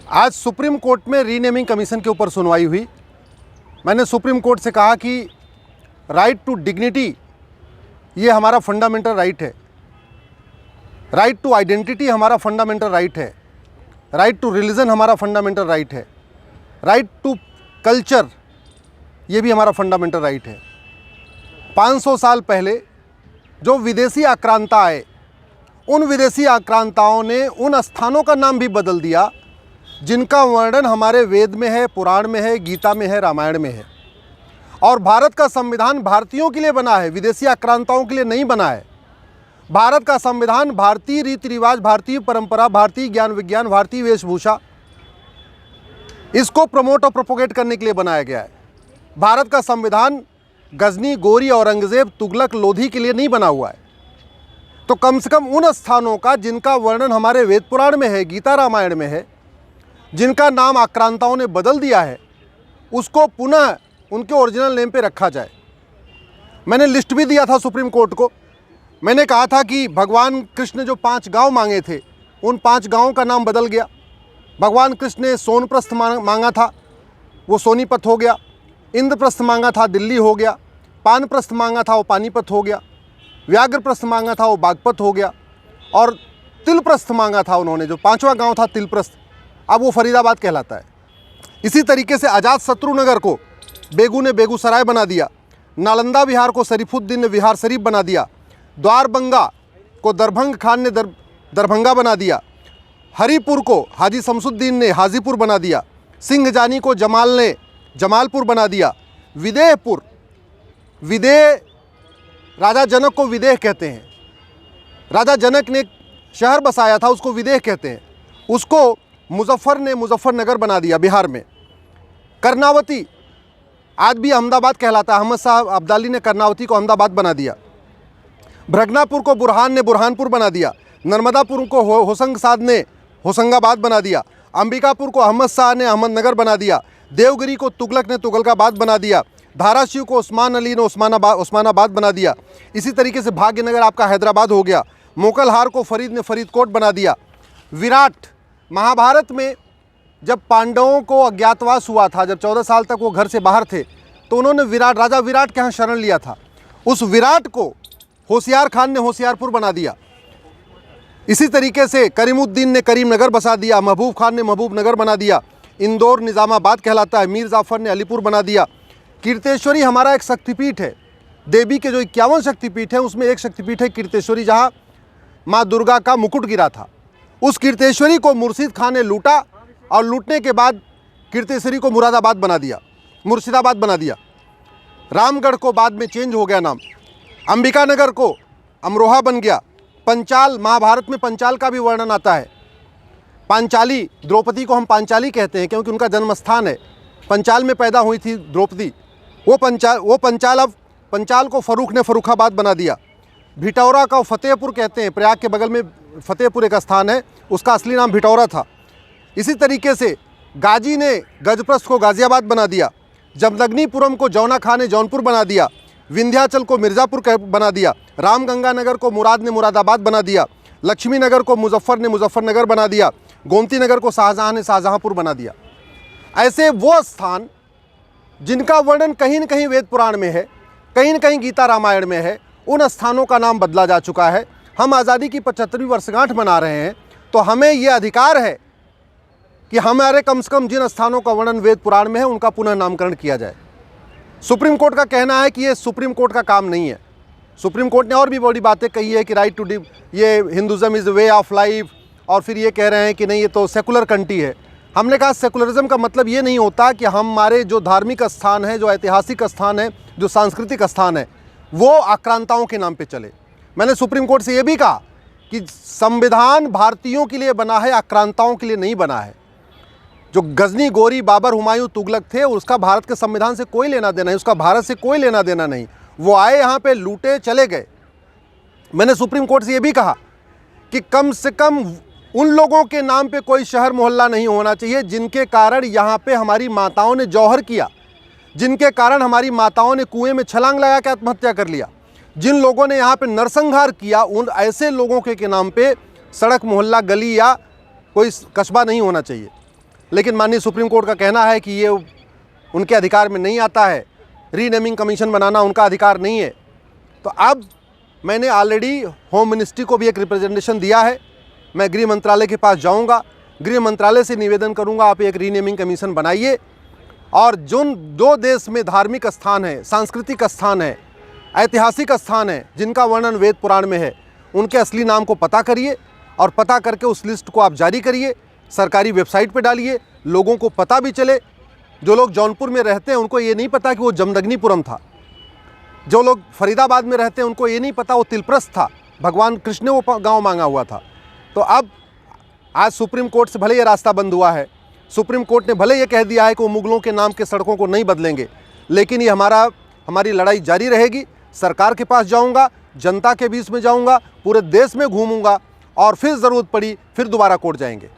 आज supreme court में renaming commission के ऊपर सुनवाई हुई। मैंने सुप्रीम कोर्ट से कहा कि राइट टू डिग्निटी ये हमारा फंडामेंटल राइट है, राइट टू आइडेंटिटी हमारा फंडामेंटल राइट है, राइट टू रिलीजन हमारा फंडामेंटल राइट है, राइट टू कल्चर ये भी हमारा फंडामेंटल राइट है। 500 साल पहले जो विदेशी आक्रांता आए, उन विदेशी आक्रांताओं ने उन स्थानों का नाम भी बदल दिया जिनका वर्णन हमारे वेद में है, पुराण में है, गीता में है, रामायण में है। और भारत का संविधान भारतीयों के लिए बना है, विदेशी आक्रांताओं के लिए नहीं बना है। भारत का संविधान भारतीय रीति रिवाज, भारतीय परंपरा, भारतीय ज्ञान विज्ञान, भारतीय वेशभूषा, इसको प्रमोट और प्रोपोगेट करने के लिए बनाया गया है। भारत का संविधान गजनी, गोरी, औरंगजेब, तुगलक, लोधी के लिए नहीं बना हुआ है। तो कम से कम उन स्थानों का जिनका वर्णन हमारे वेद पुराण में है, गीता रामायण में है, जिनका नाम आक्रांताओं ने बदल दिया है, उसको पुनः उनके ओरिजिनल नेम पे रखा जाए। मैंने लिस्ट भी दिया था सुप्रीम कोर्ट को। मैंने कहा था कि भगवान कृष्ण ने जो 5 गांव मांगे थे, उन 5 गांवों का नाम बदल गया। भगवान कृष्ण ने सोनप्रस्थ मांगा था, वो सोनीपत हो गया। इंद्रप्रस्थ मांगा था, दिल्ली हो गया। पानप्रस्थ मांगा था, वो पानीपत हो गया। व्याघ्रप्रस्थ मांगा था, वो बागपत हो गया। और तिलप्रस्थ मांगा था उन्होंने, जो 5वां गांव था तिलप्रस्थ, अब वो फरीदाबाद कहलाता है। इसी तरीके से अजातशत्रु नगर को बेगू ने बेगूसराय बना दिया। नालंदा विहार को शरीफुद्दीन ने विहार शरीफ बना दिया। द्वारबंगा को दरभंग खान ने दरभंगा बना दिया। हरिपुर को हाजी शमसुद्दीन ने हाजीपुर बना दिया। सिंहजानी को जमाल ने जमालपुर बना दिया। विदेहपुर, विदेह, राजा जनक को विदेह कहते हैं। राजा जनक ने एक शहर बसाया था, उसको विदेह कहते हैं। उसको मुजफ्फर ने मुजफ्फरनगर बना दिया बिहार में। कर्नावती आज भी अहमदाबाद कहलाता है। अहमद साहब अब्दाली ने कर्नावती को अहमदाबाद बना दिया। भ्रगनापुर को बुरहान ने बुरहानपुर बना दिया। नर्मदापुर को होशंग साद ने होशंगाबाद बना दिया। अंबिकापुर को अहमद शाह ने अहमदनगर बना दिया। देवगिरी को तुगलक ने तुगलकाबाद बना दिया। धाराशिव को उस्मान अली ने उस्मानाबाद बना दिया। इसी तरीके से भाग्यनगर आपका हैदराबाद हो गया। मोकलहार को फरीद ने फरीदकोट बना दिया। विराट, महाभारत में जब पांडवों को अज्ञातवास हुआ था, जब 14 साल तक वो घर से बाहर थे, तो उन्होंने राजा विराट के यहाँ शरण लिया था। उस विराट को होशियार खान ने होशियारपुर बना दिया। इसी तरीके से करीमुद्दीन ने करीमनगर बसा दिया। महबूब खान ने महबूबनगर बना दिया। इंदौर निज़ामाबाद कहलाता है। मीर जाफ़र ने अलीपुर बना दिया। कीर्तेश्वरी हमारा एक शक्तिपीठ है। देवी के जो 51 शक्तिपीठ हैं, उसमें एक शक्तिपीठ है कीर्तेश्वरी, जहाँ माँ दुर्गा का मुकुट गिरा था। उस कीर्तेश्वरी को मुर्शिद खान ने लूटा और लूटने के बाद कीर्तेश्वरी को मुरादाबाद बना दिया, मुर्शिदाबाद बना दिया। रामगढ़ को बाद में चेंज हो गया नाम। अंबिकानगर को अमरोहा बन गया। पंचाल, महाभारत में पंचाल का भी वर्णन आता है। पांचाली, द्रौपदी को हम पांचाली कहते हैं क्योंकि उनका जन्म स्थान है। पंचाल में पैदा हुई थी द्रौपदी। वो पंचाल अब पंचाल को फर्रुख ने फर्रुखाबाद बना दिया। भिटौरा का फतेहपुर कहते हैं, प्रयाग के बगल में फतेहपुर एक स्थान है, उसका असली नाम भिटौरा था। इसी तरीके से गाजी ने गजप्रस्थ को गाजियाबाद बना दिया। जमदग्नीपुरम को जौना खान ने जौनपुर बना दिया। विंध्याचल को मिर्ज़ापुर बना दिया। रामगंगानगर को मुराद ने मुरादाबाद बना दिया। लक्ष्मी नगर को मुजफ्फर ने मुजफ्फरनगर बना दिया। गोमती नगर को शाहजहाँ ने शाहजहाँपुर बना दिया। ऐसे वो स्थान जिनका वर्णन कहीं न कहीं वेद पुराण में है, कहीं न कहीं गीता रामायण में है, उन स्थानों का नाम बदला जा चुका है। हम आज़ादी की 75वीं वर्षगांठ मना रहे हैं, तो हमें ये अधिकार है कि हमारे कम से कम जिन स्थानों का वर्णन वेद पुराण में है, उनका पुनः नामकरण किया जाए। सुप्रीम कोर्ट का कहना है कि ये सुप्रीम कोर्ट का काम नहीं है। सुप्रीम कोर्ट ने और भी बड़ी बातें कही है कि राइट टू ये Hinduism is way of life, और फिर ये कह रहे हैं कि नहीं, ये तो सेकुलर कंट्री है। हमने कहा सेकुलरिज्म का मतलब ये नहीं होता कि हमारे जो धार्मिक स्थान है, जो ऐतिहासिक स्थान है, जो सांस्कृतिक स्थान है, वो आक्रांताओं के नाम पे चले। मैंने सुप्रीम कोर्ट से ये भी कहा कि संविधान भारतीयों के लिए बना है, आक्रांताओं के लिए नहीं बना है। जो गजनी, गोरी, बाबर, हुमायूं, तुगलक थे, उसका भारत के संविधान से कोई लेना देना नहीं, उसका भारत से कोई लेना देना नहीं। वो आए यहाँ पे, लूटे, चले गए। मैंने सुप्रीम कोर्ट से ये भी कहा कि कम से कम उन लोगों के नाम पे कोई शहर मोहल्ला नहीं होना चाहिए जिनके कारण यहाँ पे हमारी माताओं ने जौहर किया, जिनके कारण हमारी माताओं ने कुएं में छलांग लगा के आत्महत्या कर लिया, जिन लोगों ने यहाँ पे नरसंहार किया, उन ऐसे लोगों के नाम पे सड़क, मोहल्ला, गली या कोई कस्बा नहीं होना चाहिए। लेकिन माननीय सुप्रीम कोर्ट का कहना है कि ये उनके अधिकार में नहीं आता है, रीनेमिंग कमीशन बनाना उनका अधिकार नहीं है। तो अब मैंने ऑलरेडी होम मिनिस्ट्री को भी एक रिप्रेजेंटेशन दिया है। मैं गृह मंत्रालय के पास जाऊंगा, गृह मंत्रालय से निवेदन करूंगा आप एक रीनेमिंग कमीशन बनाइए, और जो देश में धार्मिक स्थान है, सांस्कृतिक स्थान है, ऐतिहासिक स्थान है जिनका वर्णन वेद पुराण में है, उनके असली नाम को पता करिए और पता करके उस लिस्ट को आप जारी करिए, सरकारी वेबसाइट पे डालिए, लोगों को पता भी चले। जो लोग जौनपुर में रहते हैं उनको ये नहीं पता कि वो जमदग्निपुरम था, जो लोग फरीदाबाद में रहते हैं उनको ये नहीं पता वो तिलप्रस्थ था, भगवान कृष्ण ने वो गांव मांगा हुआ था। तो अब आज सुप्रीम कोर्ट से भले ये रास्ता बंद हुआ है, सुप्रीम कोर्ट ने भले ये कह दिया है कि वो मुगलों के नाम के सड़कों को नहीं बदलेंगे, लेकिन ये हमारी लड़ाई जारी रहेगी। सरकार के पास जाऊंगा, जनता के बीच में जाऊंगा, पूरे देश में घूमूंगा और फिर ज़रूरत पड़ी फिर दोबारा कोर्ट जाएंगे।